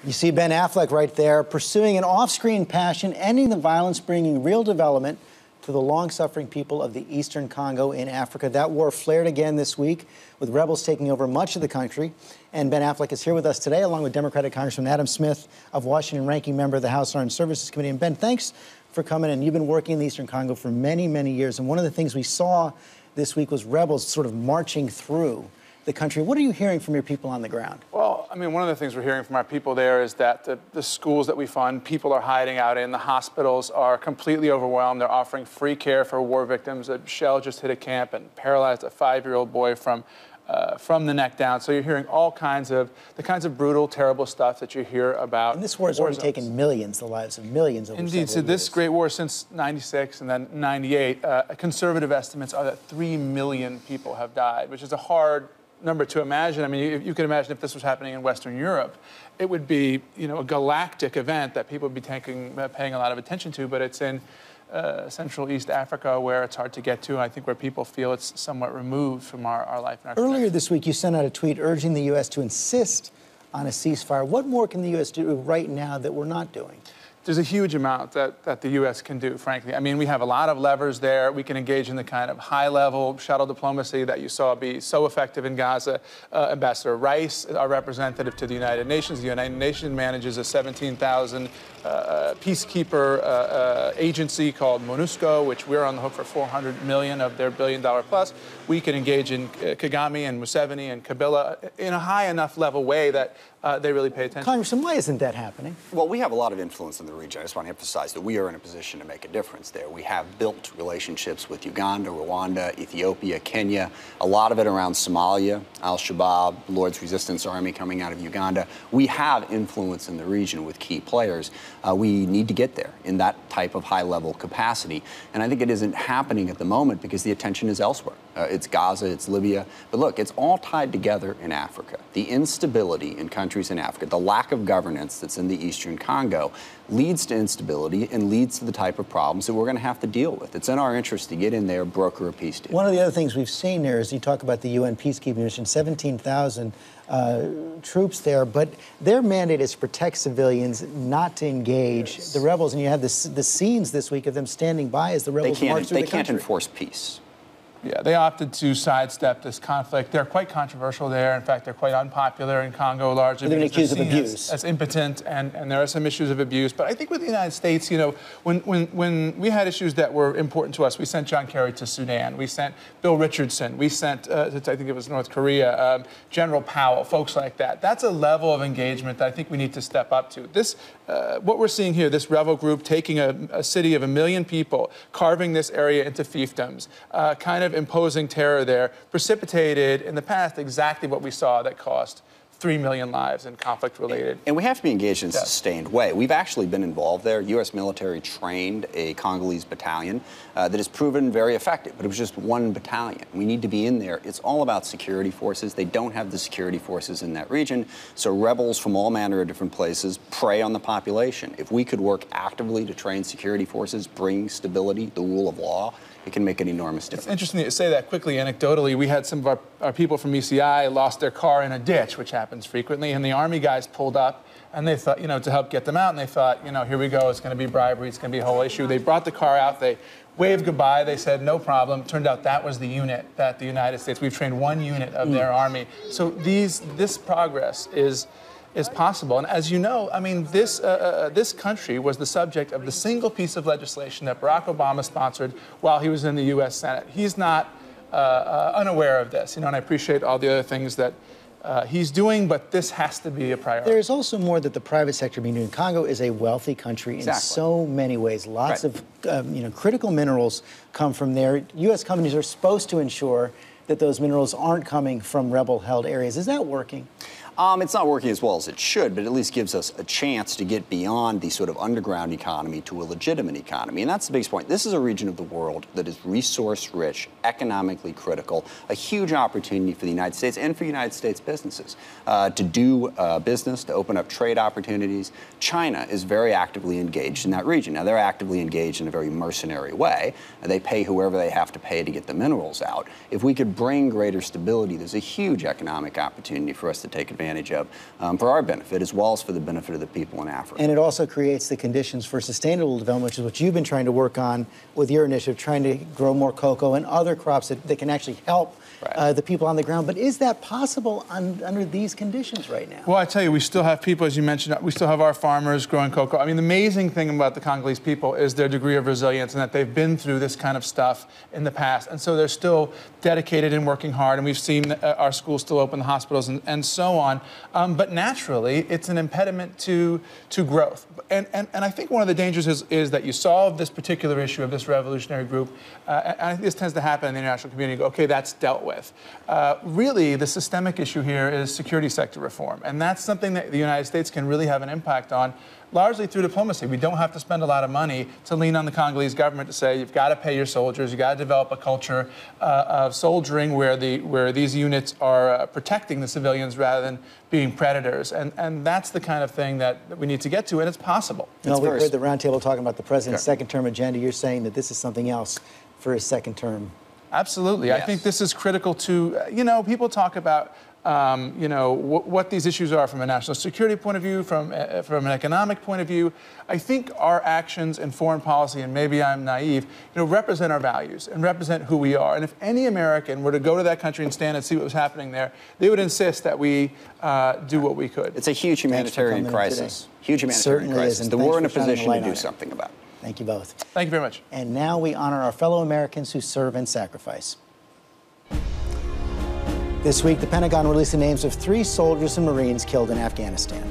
You see Ben Affleck right there, pursuing an off-screen passion, ending the violence, bringing real development to the long-suffering people of the Eastern Congo in Africa. That war flared again this week, with rebels taking over much of the country. And Ben Affleck is here with us today, along with Democratic Congressman Adam Smith of Washington, ranking member of the House Armed Services Committee. And Ben, thanks for coming in. You've been working in the Eastern Congo for many, many years. And one of the things we saw this week was rebels sort of marching through the country. What are you hearing from your people on the ground? Well, I mean, one of the things we're hearing from our people there is that the schools that we fund, people are hiding out in. The hospitals are completely overwhelmed. They're offering free care for war victims. A shell just hit a camp and paralyzed a 5-year-old boy from the neck down. So you're hearing all kinds of brutal, terrible stuff that you hear about. And this war has already taken millions, the lives of millions over Indeed. So this great war since '96 and then '98, conservative estimates are that 3 million people have died, which is a hard number to imagine. I mean, you can imagine if this was happening in Western Europe, it would be, you know, a galactic event that people would be paying a lot of attention to, but it's in Central East Africa where it's hard to get to, and I think where people feel it's somewhat removed from our life and our Earlier this week, you sent out a tweet urging the U.S. to insist on a ceasefire. What more can the U.S. do right now that we're not doing? There's a huge amount that the U.S. can do, frankly. I mean, we have a lot of levers there. We can engage in the kind of high-level shuttle diplomacy that you saw be so effective in Gaza. Ambassador Rice, our representative to the United Nations. The United Nations manages a 17,000 peacekeeper agency called MONUSCO, which we're on the hook for $400 million of their $1 billion plus. We can engage in Kagame and Museveni and Kabila in a high enough level way that they really pay attention. Congressman, why isn't that happening? Well, we have a lot of influence in the region. I just want to emphasize that we are in a position to make a difference there. We have built relationships with Uganda, Rwanda, Ethiopia, Kenya, a lot of it around Somalia, Al-Shabaab, Lord's Resistance Army coming out of Uganda. We have influence in the region with key players. We need to get there in that type of high-level capacity. And I think it isn't happening at the moment because the attention is elsewhere. It's Gaza, it's Libya. But look, it's all tied together in Africa. The instability in countries in Africa, the lack of governance that's in the Eastern Congo leads to instability and leads to the type of problems that we're going to have to deal with. It's in our interest to get in there, broker a peace deal. One of the other things we've seen there is you talk about the UN peacekeeping mission, 17,000 troops there, but their mandate is to protect civilians, not to engage the rebels. And you have the scenes this week of them standing by as the rebels march through the country. They can't enforce peace. Yeah, they opted to sidestep this conflict. They're quite controversial there. In fact, they're quite unpopular in Congo largely. They've been accused of abuse. As impotent, and there are some issues of abuse. But I think with the United States, you know, when we had issues that were important to us, we sent John Kerry to Sudan. We sent Bill Richardson. We sent, I think it was North Korea, General Powell, folks like that. That's a level of engagement that I think we need to step up to. This, what we're seeing here, this rebel group taking a city of 1 million people, carving this area into fiefdoms, kind of imposing terror there, precipitated in the past exactly what we saw that cost 3 million lives in conflict-related. And we have to be engaged in a sustained way. We've actually been involved there. U.S. military trained a Congolese battalion that has proven very effective, but it was just one battalion. We need to be in there. It's all about security forces. They don't have the security forces in that region, so rebels from all manner of different places prey on the population. If we could work actively to train security forces, bring stability, the rule of law, it can make an enormous difference. It's interesting that you say that quickly. Anecdotally, we had some of our people from ECI lost their car in a ditch, which happens frequently, and the Army guys pulled up, and they thought, you know, to help get them out, and they thought, you know, here we go, it's going to be bribery, it's going to be a whole issue. They brought the car out, they waved goodbye, they said, no problem. Turned out that was the unit that the United States, we've trained one unit of their Army. So this progress is possible. And as you know, I mean, this country was the subject of the single piece of legislation that Barack Obama sponsored while he was in the U.S. Senate. He's not unaware of this, you know, and I appreciate all the other things that he's doing, but this has to be a priority. There is also more that the private sector being doing. Congo is a wealthy country in so many ways. Lots of you know, critical minerals come from there. U.S. companies are supposed to ensure that those minerals aren't coming from rebel-held areas. Is that working? It's not working as well as it should, but at least gives us a chance to get beyond the sort of underground economy to a legitimate economy. And that's the biggest point. This is a region of the world that is resource-rich, economically critical, a huge opportunity for the United States and for United States businesses to do business, to open up trade opportunities. China is very actively engaged in that region. Now, they're actively engaged in a very mercenary way. They pay whoever they have to pay to get the minerals out. If we could bring greater stability, there's a huge economic opportunity for us to take advantage advantage of for our benefit as well as for the benefit of the people in Africa. And it also creates the conditions for sustainable development, which is what you've been trying to work on with your initiative, trying to grow more cocoa and other crops that can actually help the people on the ground. But is that possible under these conditions right now? Well, I tell you, we still have people, as you mentioned, we still have our farmers growing cocoa. I mean, the amazing thing about the Congolese people is their degree of resilience and that they've been through this kind of stuff in the past. And so they're still dedicated and working hard. And we've seen our schools still open, the hospitals, and so on. But naturally, it's an impediment to growth. And I think one of the dangers is that you solve this particular issue of this revolutionary group. And I think this tends to happen in the international community. Go, okay, that's dealt with. Really, the systemic issue here is security sector reform. And that's something that the United States can really have an impact on, largely through diplomacy. We don't have to spend a lot of money to lean on the Congolese government to say, you've got to pay your soldiers, you've got to develop a culture of soldiering where these units are protecting the civilians rather than being predators. And that's the kind of thing that we need to get to, and it's possible. No, we heard the roundtable talking about the president's second-term agenda. You're saying that this is something else for his second term. Absolutely. Yes. I think this is critical to, people talk about, what these issues are from a national security point of view, from an economic point of view. I think our actions in foreign policy, and maybe I'm naive, represent our values and represent who we are. And if any American were to go to that country and stand and see what was happening there, they would insist that we do what we could. It's a huge humanitarian crisis. Huge humanitarian crisis. The war in a position to do something about it. Thank you both. Thank you very much. And now we honor our fellow Americans who serve and sacrifice. This week, the Pentagon released the names of 3 soldiers and Marines killed in Afghanistan.